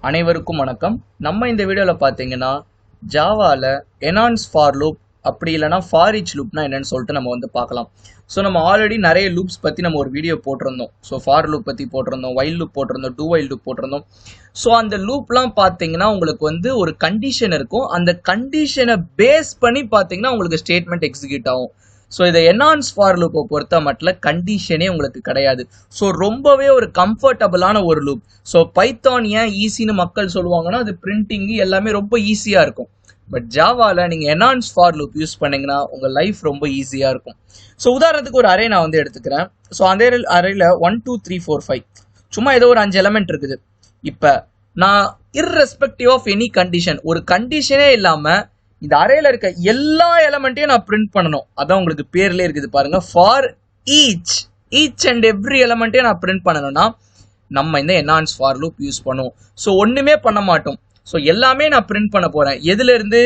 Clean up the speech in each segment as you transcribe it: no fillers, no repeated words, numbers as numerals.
அனைவருக்கும் வணக்கம். நம்ம இந்த வீடியோவில் பார்த்தீங்கன்னா ஜாவாவில் என்ஹான்ஸ் ஃபார் லூப் அப்படி இல்லைனா ஃபார் ஈச் லூப்னா என்னன்னு சொல்லிட்டு நம்ம வந்து பார்க்கலாம். ஸோ நம்ம ஆல்ரெடி நிறைய லூப்ஸ் பற்றி நம்ம ஒரு வீடியோ போட்டிருந்தோம். ஸோ ஃபார் லூப் பற்றி போட்டிருந்தோம், வைல் லூப் போட்டிருந்தோம், டூ வைல் லூப் போட்டிருந்தோம். ஸோ அந்த லூப்லாம் பார்த்தீங்கன்னா உங்களுக்கு வந்து ஒரு கண்டிஷன் இருக்கும். அந்த கண்டிஷனை பேஸ் பண்ணி பார்த்தீங்கன்னா உங்களுக்கு ஸ்டேட்மெண்ட் எக்ஸிக்யூட் ஆகும். ஸோ இதை என்ஹான்ஸ் ஃபார் லூப்பை பொறுத்த மட்டும் கண்டிஷனே உங்களுக்கு கிடையாது. ஸோ ரொம்பவே ஒரு கம்ஃபர்டபுளான ஒரு லூப். ஸோ பைத்தான் ஏன் ஈஸின்னு மக்கள் சொல்லுவாங்கன்னா அது பிரிண்டிங்கு எல்லாமே ரொம்ப ஈஸியாக இருக்கும். பட் ஜாவாவில் நீங்கள் என்ஹான்ஸ் ஃபார் லூப் யூஸ் பண்ணிங்கன்னா உங்கள் லைஃப் ரொம்ப ஈஸியாக இருக்கும். ஸோ உதாரணத்துக்கு ஒரு அரே நான் வந்து எடுத்துக்கிறேன். ஸோ அந்த அரேல 1 2 3 4 5 சும்மா ஏதோ ஒரு 5 எலமெண்ட் இருக்குது. இப்போ நான் இர்ரெஸ்பெக்டிவ் ஆஃப் எனி கண்டிஷன், ஒரு கண்டிஷனே இல்லாமல் இந்த அரேல இருக்க எல்லா எலமெண்ட்டையும் நான் பிரிண்ட் பண்ணணும். அதான் உங்களுக்கு பேர்லேயே இருக்குது பாருங்க, ஃபார் ஈச் அண்ட் எவ்ரி எலமெண்ட்டையும் நான் பிரிண்ட் பண்ணணும்னா நம்ம இந்த என்ஹான்ஸ் ஃபார் லூப் யூஸ் பண்ணுவோம். ஸோ ஒன்றுமே பண்ண மாட்டோம். ஸோ எல்லாமே நான் பிரிண்ட் பண்ண போகிறேன். எதுலேருந்து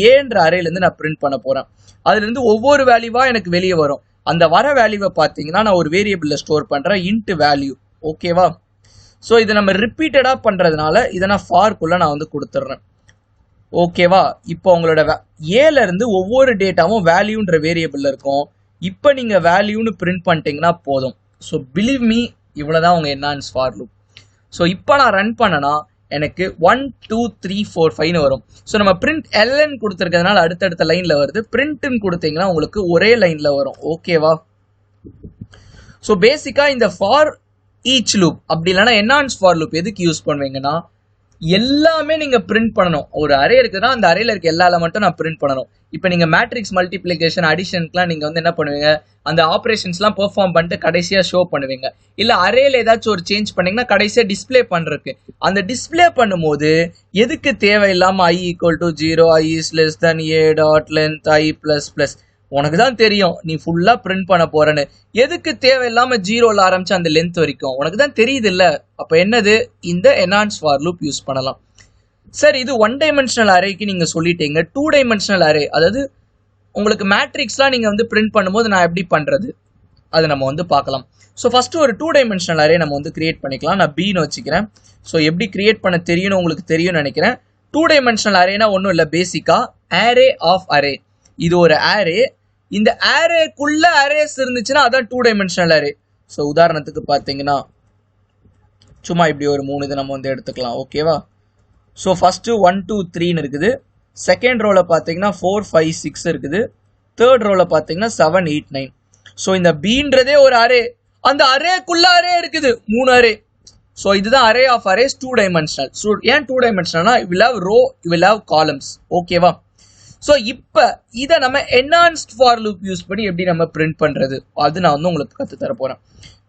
ஏன்ற அரேலேருந்து நான் பிரிண்ட் பண்ண போகிறேன். அதுலேருந்து ஒவ்வொரு வேல்யூவாக எனக்கு வெளியே வரும். அந்த வர வேல்யூவை பார்த்தீங்கன்னா நான் ஒரு வேரியபிளில் ஸ்டோர் பண்ணுறேன், இன்ட் வேல்யூ. ஓகேவா? ஸோ இதை நம்ம ரிப்பீட்டடாக பண்ணுறதுனால இதை நான் ஃபார்க்குள்ளே நான் வந்து கொடுத்துட்றேன். ஓகேவா? இப்போ உங்களோட ஏல இருந்து ஒவ்வொரு டேட்டாவும் வேல்யூன்ற வேரியபிள்ல இருக்கும். இப்போ நீங்க வேல்யூன்னு பிரிண்ட் பண்ணிட்டீங்கன்னா போதும். ஸோ பிலீவ் மீ, இவ்வளவுதான் உங்க என்ஹான்ஸ் ஃபார் லூப். ஸோ இப்போ நான் ரன் பண்ணனா எனக்கு 1 2 3 4 5 வரும். ஸோ நம்ம பிரிண்ட் எல்என் கொடுத்துருக்கிறதுனால அடுத்தடுத்த லைன்ல வருது. பிரிண்ட்னு கொடுத்தீங்கன்னா உங்களுக்கு ஒரே லைன்ல வரும். ஓகேவா? ஸோ பேசிக்கா இந்த ஃபார் ஈச் லூப் அப்படி இல்லைன்னா என்ஹான்ஸ் ஃபார் லூப் எதுக்கு யூஸ் பண்ணுவீங்கன்னா எல்லாமே நீங்க பிரிண்ட் பண்ணணும். ஒரு அரே இருக்குன்னா அந்த அரேல இருக்க எல்லா எலமெண்ட்டும் நான் பிரிண்ட் பண்ணணும். இப்போ நீங்க மேட்ரிக்ஸ் மல்டிப்ளிகேஷன் அடிஷனுக்குலாம் நீங்க வந்து என்ன பண்ணுவீங்க, அந்த ஆப்ரேஷன்ஸ்லாம் பெர்ஃபார்ம் பண்ணிட்டு கடைசியா ஷோ பண்ணுவீங்க. இல்ல அரேல ஏதாச்சும் ஒரு சேஞ்ச் பண்ணீங்கன்னா கடைசியா டிஸ்பிளே பண்றதுக்கு. அந்த டிஸ்பிளே பண்ணும்போது எதுக்கு தேவையில்லாம i = 0, i is less than a dot length i plus plus உனக்கு தான் தெரியும் நீ ஃபுல்லா பிரிண்ட் பண்ண போறேன்னு. எதுக்கு தேவையில்லாம 0ல ஆரம்பிச்சு அந்த லென்த் வரைக்கும் உனக்கு தான் தெரியுது இல்ல? அப்ப என்னது, இந்த என்ஹான்ஸ் ஃபார் லூப் யூஸ் பண்ணலாம். சார் இது 1 டைமென்ஷனல் அரேக்கு நீங்க சொல்லிட்டீங்க. 2 டைமென்ஷனல் அரே, அதாவது உங்களுக்கு மேட்ரிக்ஸ்லாம் நீங்க வந்து பிரிண்ட் பண்ணும்போது நான் எப்படி பண்றது அது நம்ம வந்து பார்க்கலாம். ஸோ ஃபர்ஸ்ட் ஒரு 2 டைமென்ஷனல் அரே நம்ம வந்து கிரியேட் பண்ணிக்கலாம். நான் பீன்னு வச்சுக்கிறேன். ஸோ எப்படி கிரியேட் பண்ண தெரியும்னு உங்களுக்கு தெரியும்னு நினைக்கிறேன். 2 டைமென்ஷனல் அரேனா ஒன்றும் இல்லை, பேசிக்கா அரே ஆஃப் அரே. இது ஒரு அரே. இந்த அரேக்குள்ள அரேஸ் இருந்துச்சுன்னா அதான் 2 டைமென்ஷனல் அரே. ஸோ உதாரணத்துக்கு பார்த்தீங்கன்னா சும்மா இப்படி ஒரு 3 இது நம்ம வந்து எடுத்துக்கலாம். ஓகேவா? ஸோ ஃபர்ஸ்ட் 1 2 3 இருக்குது. செகண்ட் ரோல பார்த்தீங்கன்னா 4 5 6 இருக்குது. தேர்ட் ரோல பார்த்தீங்கன்னா 7 8 9. ஸோ இந்த பீன்றதே ஒரு அரே. அந்த அரேக்குள்ள அரே இருக்குது 3 அரே. ஸோ இதுதான் array of arrays 2 dimensional. So ஏன் 2 டைமென்ஷனல்னா will have row, will have columns. ஓகேவா? ஸோ இப்போ இதை நம்ம என்ஹான்ஸ்ட் ஃபார் லூப் யூஸ் பண்ணி எப்படி நம்ம பிரிண்ட் பண்ணுறது அது நான் வந்து உங்களுக்கு கற்று தர போகிறேன்.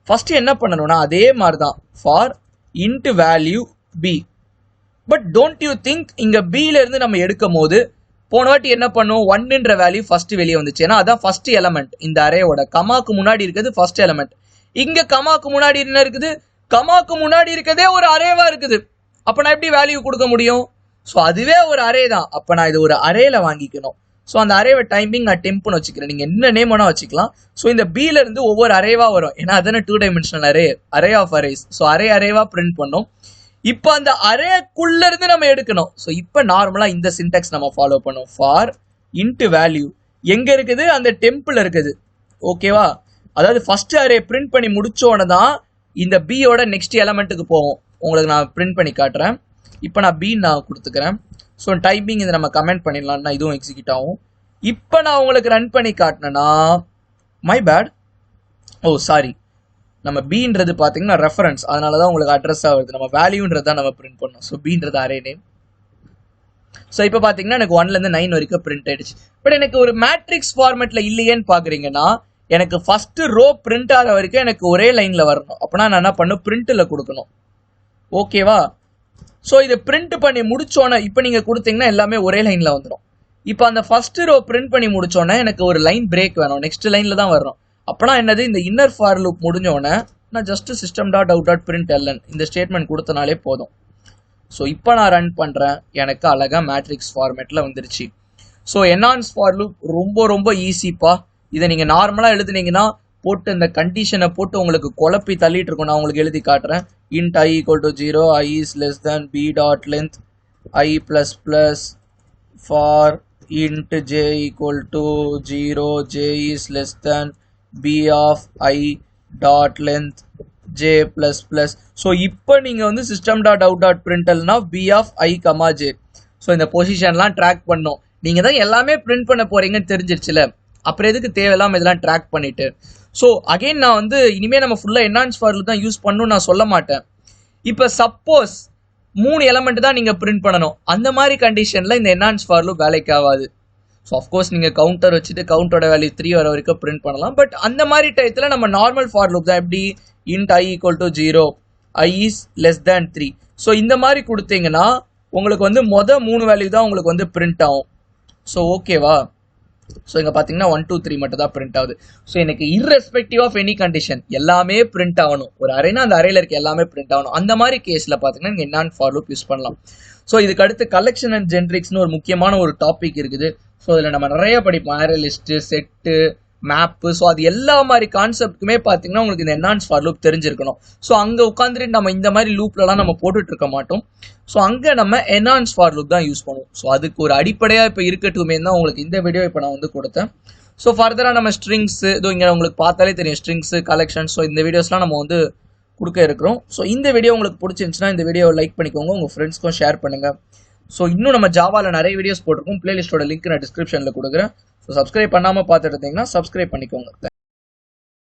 ஃபர்ஸ்ட் என்ன பண்ணணும்னா அதே மாதிரி தான், for int value P. But don't you think இங்கே பியிலேருந்து நம்ம எடுக்கும் போது போன வாட்டி என்ன பண்ணும், 1ன்ற வேல்யூ ஃபர்ஸ்ட் வெளியே வந்துச்சு. ஏன்னா அதான் ஃபர்ஸ்ட் எலமெண்ட். இந்த அரேயோட கமாக்கு முன்னாடி இருக்கிறது ஃபர்ஸ்ட் எலமெண்ட். இங்கே கமாக்கு முன்னாடி என்ன இருக்குது, கமாக்கு முன்னாடி இருக்கிறதே ஒரு அரேவா இருக்குது. அப்போ நான் எப்படி வேல்யூ கொடுக்க முடியும்? ஸோ அதுவே ஒரு அரே தான். அப்போ நான் இது ஒரு அரேல வாங்கிக்கணும். ஸோ அந்த அரேவை டைமிங் நான் டெம்ப்னு வச்சுக்கிறேன். நீங்கள் என்ன நேம் வேணா வச்சுக்கலாம். ஸோ இந்த பில இருந்து ஒவ்வொரு அரேவா வரும். ஏன்னா அதான 2 dimensional array, array of arrays. So அரேவா பிரிண்ட் பண்ணோம். இப்போ அந்த அரேக்குள்ள இருந்து நம்ம எடுக்கணும். ஸோ இப்போ நார்மலா இந்த சின்டாக்ஸ் நம்ம ஃபாலோ பண்ணோம். ஃபார் இன்ட் வேல்யூ எங்க இருக்குது, அந்த டெம்பிள் இருக்குது. ஓகேவா? அதாவது ஃபர்ஸ்ட் அரே பிரிண்ட் பண்ணி முடிச்சோன்னு தான் இந்த பியோட நெக்ஸ்ட் எலமெண்ட்டுக்கு போகும். உங்களுக்கு நான் பிரிண்ட் பண்ணி காட்டுறேன். இப்போ நான் பி நான் கொடுத்துக்கிறேன். ஸோ டைப்பிங் இதை நம்ம கமெண்ட் பண்ணிடலாம்னா இதுவும் எக்ஸிக்யூட் ஆகும். இப்போ நான் உங்களுக்கு ரன் பண்ணி காட்டினேன்னா மை பேட், ஓ சாரி, நம்ம பீன்றது பார்த்தீங்கன்னா ரெஃபரன்ஸ், அதனால தான் உங்களுக்கு அட்ரஸாக வருது. நம்ம வேல்யூன்றது தான் நம்ம பிரிண்ட் பண்ணோம். ஸோ பீன்றது அரே நேம். ஸோ இப்போ பார்த்தீங்கன்னா எனக்கு 1லேருந்து 9 வரைக்கும் பிரிண்ட் ஆயிடுச்சு. பட் எனக்கு ஒரு மேட்ரிக்ஸ் ஃபார்மேட்டில் இல்லையேன்னு பார்க்குறீங்கன்னா எனக்கு ஃபர்ஸ்ட் ரோ பிரிண்ட் ஆகிற வரைக்கும் எனக்கு ஒரே லைனில் வரணும். அப்படின்னா நான் என்ன பண்ணும், பிரிண்ட்டில் கொடுக்கணும். ஓகேவா? ஸோ இதை பிரிண்ட் பண்ணி முடிச்சோன்னே இப்போ நீங்கள் கொடுத்தீங்கன்னா எல்லாமே ஒரே லைனில் வந்துடும். இப்போ அந்த ஃபர்ஸ்ட் ரோ பிரிண்ட் பண்ணி முடிச்சோன்னே எனக்கு ஒரு லைன் பிரேக் வேணும், நெக்ஸ்ட் லைனில் தான் வரணும். அப்போனா என்னது, இந்த இன்னர் ஃபார் லூப் முடிஞ்சோடனே நான் just system dot out dot print L N இந்த ஸ்டேட்மெண்ட் கொடுத்தனாலே போதும். ஸோ இப்போ நான் ரன் பண்ணுறேன், எனக்கு அழகாக மேட்ரிக்ஸ் ஃபார்மேட்டில் வந்துருச்சு. ஸோ என்ஹான்ஸ் ஃபார் லூப் ரொம்ப ரொம்ப ஈஸிப்பா. இதை நீங்கள் நார்மலாக எழுதுனீங்கன்னா போட்டு இந்த கண்டிஷனை போட்டு உங்களுக்கு குழப்பி தள்ளிட்டு இருக்கும். நான் உங்களுக்கு எழுதி காட்டுறேன். int I equal to 0, I is less than b dot length I plus plus for int j equal to 0, j is less than b of I dot length j plus plus. So இப்போ நீங்கள் வந்து system dot out dot println b of I comma j. So இந்த பொசிஷன்லாம் track பண்ணோம். நீங்கள் தான் எல்லாமே print பண்ண போறீங்கன்னு தெரிஞ்சிருச்சுல, அப்புறம் எதுக்கு தேவையில்லாமல் இதெல்லாம் ட்ராக் பண்ணிட்டு. ஸோ அகைன் நான் வந்து இனிமேல் நம்ம ஃபுல்லாக என்ஹான்ஸ் ஃபார் லூப் தான் யூஸ் பண்ணணும்னு நான் சொல்ல மாட்டேன். இப்போ சப்போஸ் 3 எலமெண்ட் தான் நீங்கள் பிரிண்ட் பண்ணணும், அந்த மாதிரி கண்டிஷனில் இந்த என்ஹான்ஸ் ஃபார் லூப் வேலைக்கு ஆகாது. ஸோ அஃப்கோர்ஸ் நீங்கள் கவுண்டர் வச்சுட்டு கவுண்டரோட வேல்யூ 3 வர வரைக்கும் பிரிண்ட் பண்ணலாம். பட் அந்த மாதிரி டயத்தில் நம்ம நார்மல் ஃபார் லூப் தான். எப்படி int I equal to 0, I is less than 3. So இந்த மாதிரி கொடுத்தீங்கன்னா உங்களுக்கு வந்து 3 வேல்யூ தான் உங்களுக்கு வந்து பிரிண்ட் ஆகும். ஸோ ஓகேவா? ஸோ இங்கே பார்த்தீங்கன்னா 1 2 3 மட்டும் தான் பிரிண்ட் ஆகுது. ஸோ எனக்கு irrespective ஆஃப் எனி கண்டிஷன் எல்லாமே பிரிண்ட் ஆகணும். ஒரு அரைனா அந்த அரையில் இருக்க எல்லாமே பிரிண்ட் ஆகணும். அந்த மாதிரி கேஸில் பார்த்தீங்கன்னா நீங்கள் என்ஹான்ஸ் ஃபார் லூப் யூஸ் பண்ணலாம். ஸோ இதுக்கு அடுத்து கலெக்ஷன் அண்ட் ஜென்ரிக்ஸ்னு ஒரு முக்கியமான ஒரு டாபிக் இருக்குது. ஸோ அதில் நம்ம நிறைய படிப்போம். Array list, set, map. So அது எல்லா மாதிரி கான்செப்ட்டுக்குமே பார்த்தீங்கன்னா உங்களுக்கு இந்த என்ஹான்ஸ் ஃபார் லூப் தெரிஞ்சிருக்கணும். ஸோ அங்கே உட்காந்துட்டு நம்ம இந்த மாதிரி லூப்லலாம் நம்ம போட்டுட்டு இருக்க மாட்டோம். ஸோ அங்கே நம்ம என்ஹான்ஸ் ஃபார் லூப் தான் யூஸ் பண்ணுவோம். ஸோ அதுக்கு ஒரு அடிப்படையாக இப்போ இருக்கட்டுமே தான் உங்களுக்கு இந்த வீடியோ இப்போ நான் வந்து கொடுத்தேன். ஸோ ஃபர்தராக நம்ம ஸ்ட்ரிங்ஸு இதோ இங்கே உங்களுக்கு பார்த்தாலே தெரியும், ஸ்ட்ரிங்ஸு, கலெக்ஷன். ஸோ இந்த வீடியோஸ்லாம் நம்ம வந்து கொடுக்க இருக்கிறோம். ஸோ இந்த வீடியோ உங்களுக்கு பிடிச்சிருந்துச்சுன்னா இந்த வீடியோவை லைக் பண்ணிக்கோங்க, உங்கள் ஃப்ரெண்ட்ஸ்க்கும் ஷேர் பண்ணுங்கள். ஸோ இன்னும் நம்ம ஜாவாவில் நிறைய வீடியோஸ் போட்டிருக்கோம். பிளேலிஸ்ட்டோட லிங்க் நான் டிஸ்கிரிப்ஷனில் கொடுக்குறேன். ஸோ சப்ஸ்கிரைப் பண்ணாமல் பார்த்துட்டு இருந்தீங்கன்னா சப்ஸ்கிரைப் பண்ணிக்கோங்க.